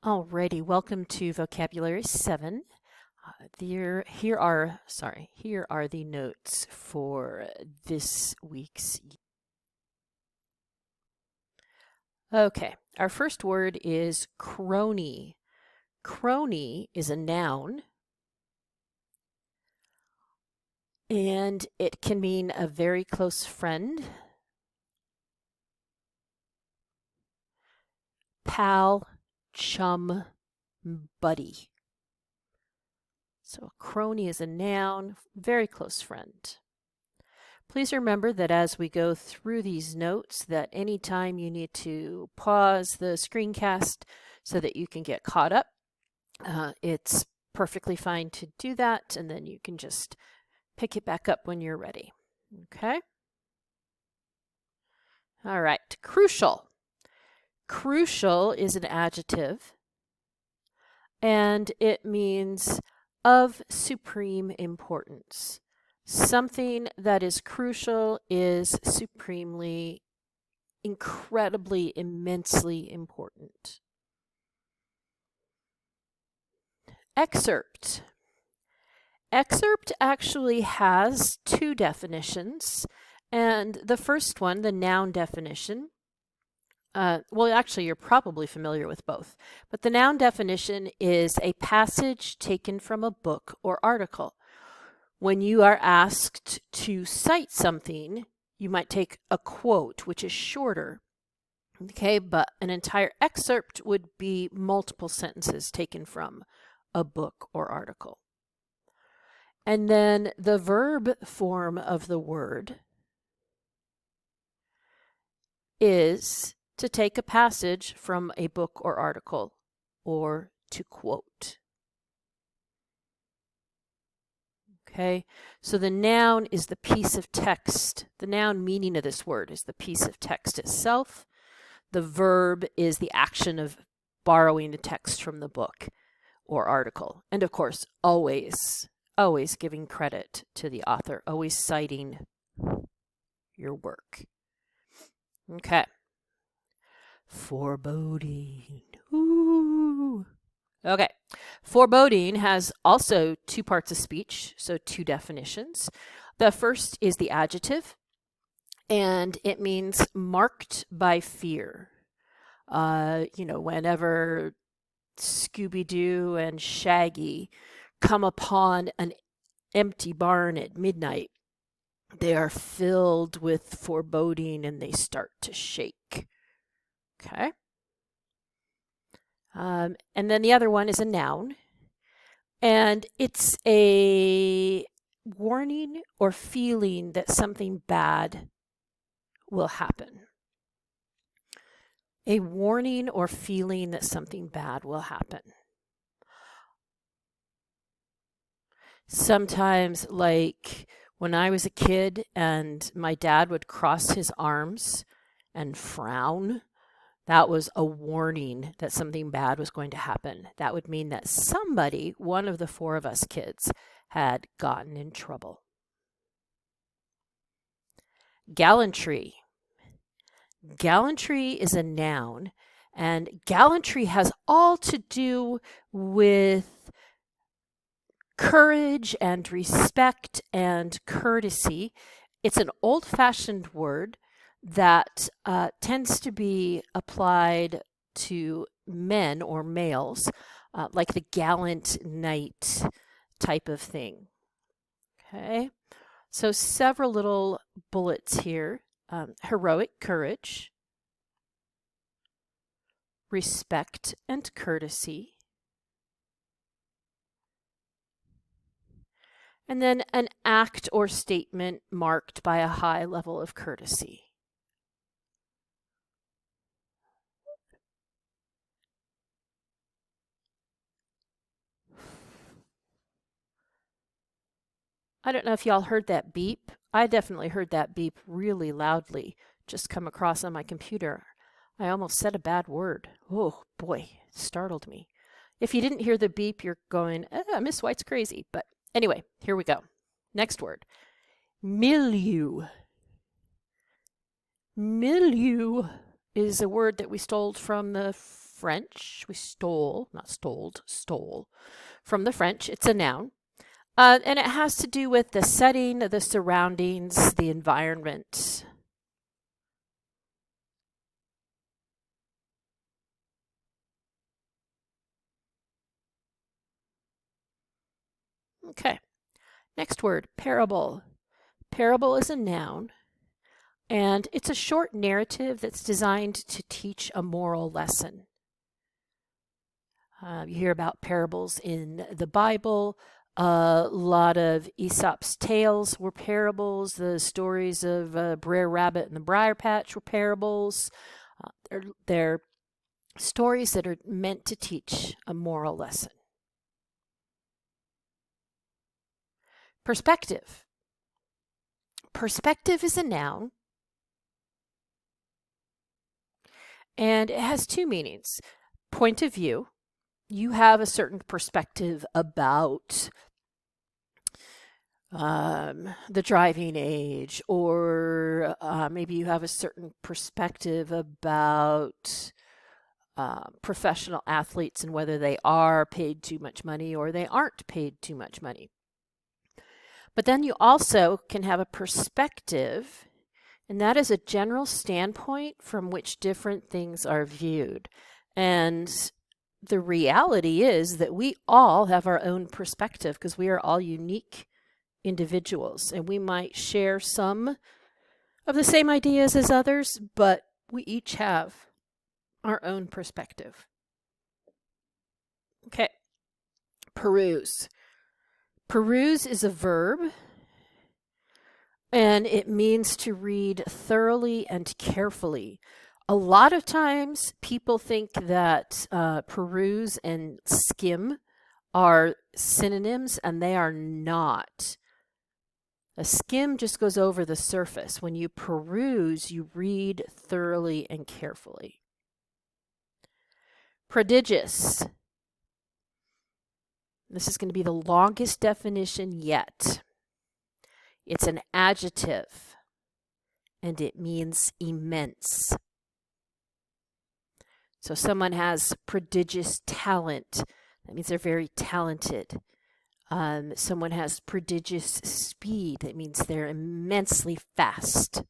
Alrighty, welcome to Vocabulary 7. Here are the notes for this week's. Okay, our first word is crony. Crony is a noun, and it can mean a very close friend, pal, chum, buddy. So a crony is a noun, very close friend. Please remember that as we go through these notes, that anytime you need to pause the screencast so that you can get caught up, it's perfectly fine to do that, and then you can just pick it back up when you're ready. Okay? All right, crucial. Crucial is an adjective, and it means of supreme importance. Something that is crucial is supremely, incredibly, immensely important. Excerpt. Excerpt actually has two definitions, and the first one, the noun definition, well, actually, you're probably familiar with both, but the noun definition is a passage taken from a book or article. When you are asked to cite something, you might take a quote, which is shorter, okay, but an entire excerpt would be multiple sentences taken from a book or article. And then the verb form of the word is to take a passage from a book or article, or to quote. Okay, so the noun is the piece of text. The noun meaning of this word is the piece of text itself. The verb is the action of borrowing a text from the book or article. And of course, always giving credit to the author, always citing your work. Okay. Foreboding. Ooh. Okay. Foreboding has also two parts of speech, so two definitions. The first is the adjective, and it means marked by fear. Whenever Scooby-Doo and Shaggy come upon an empty barn at midnight, they are filled with foreboding and they start to shake. Okay. And then the other one is a noun, and it's a warning or feeling that something bad will happen. A warning or feeling that something bad will happen. Sometimes, like when I was a kid and my dad would cross his arms and frown, that was a warning that something bad was going to happen. That would mean that somebody, one of the four of us kids, had gotten in trouble. Gallantry. Gallantry is a noun, and gallantry has all to do with courage and respect and courtesy. It's an old-fashioned word that tends to be applied to men or males, like the gallant knight type of thing. Okay, so several little bullets here. Heroic courage, respect and courtesy, and then an act or statement marked by a high level of courtesy. I don't know if y'all heard that beep. I definitely heard that beep really loudly just come across on my computer. I almost said a bad word. Oh boy, it startled me. If you didn't hear the beep, you're going, Miss White's crazy. But anyway, here we go. Next word. Milieu. Milieu is a word that we stole from the French. We stole, not stole, stole from the French. It's a noun. And it has to do with the setting, the surroundings, the environment. Okay, next word, parable. Parable is a noun, and it's a short narrative that's designed to teach a moral lesson. You hear about parables in the Bible. A lot of Aesop's tales were parables. The stories of Brer Rabbit and the Briar Patch were parables. They're stories that are meant to teach a moral lesson. Perspective. Perspective is a noun, and it has two meanings. Point of view. You have a certain perspective about the driving age, or maybe you have a certain perspective about professional athletes and whether they are paid too much money or they aren't paid too much money. But then you also can have a perspective, and that is a general standpoint from which different things are viewed. And the reality is that we all have our own perspective because we are all unique individuals, and we might share some of the same ideas as others, but we each have our own perspective. Okay, peruse. Peruse is a verb, and it means to read thoroughly and carefully. A lot of times people think that peruse and skim are synonyms, and they are not. A skim just goes over the surface. When you peruse, you read thoroughly and carefully. Prodigious. This is going to be the longest definition yet. It's an adjective, and it means immense. So someone has prodigious talent. That means they're very talented. Someone has prodigious speed. That means they're immensely fast.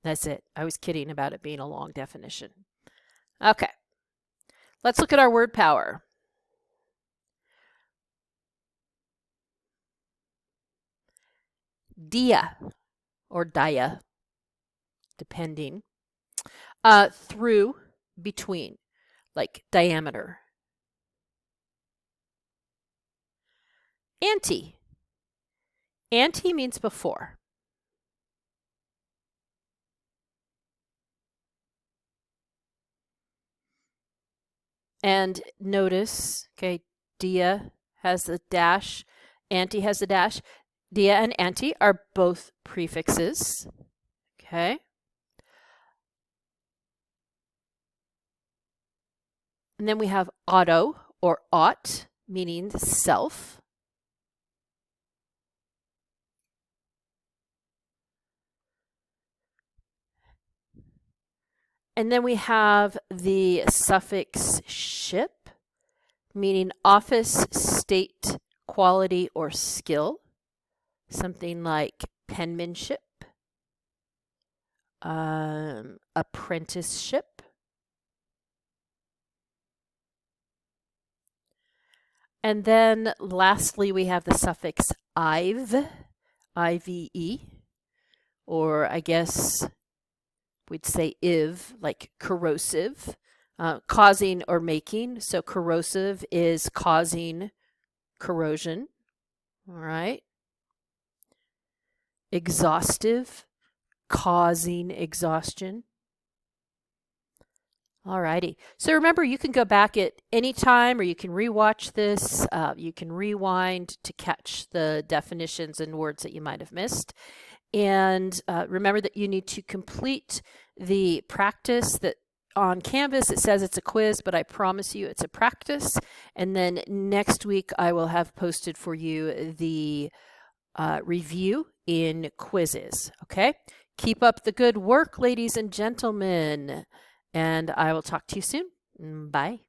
That's it. I was kidding about it being a long definition. Okay. Let's look at our word power. Dia, or dia, depending. Through, between, like diameter. Ante. Ante means before. And notice, okay, dia has the dash, ante has the dash. Dia and ante are both prefixes. Okay. And then we have auto, or ought, meaning self. And then we have the suffix ship, meaning office, state, quality, or skill. Something like penmanship, apprenticeship. And then lastly, we have the suffix ive, I-V-E, or I guess we'd say iv, like corrosive, causing or making. So corrosive is causing corrosion, all right? Exhaustive, causing exhaustion. Alrighty. So remember, you can go back at any time, or you can rewatch this. You can rewind to catch the definitions and words that you might have missed. And remember that you need to complete the practice that on Canvas. It says it's a quiz, but I promise you it's a practice. And then next week I will have posted for you the review in quizzes. Okay? Keep up the good work, ladies and gentlemen. And I will talk to you soon. Bye.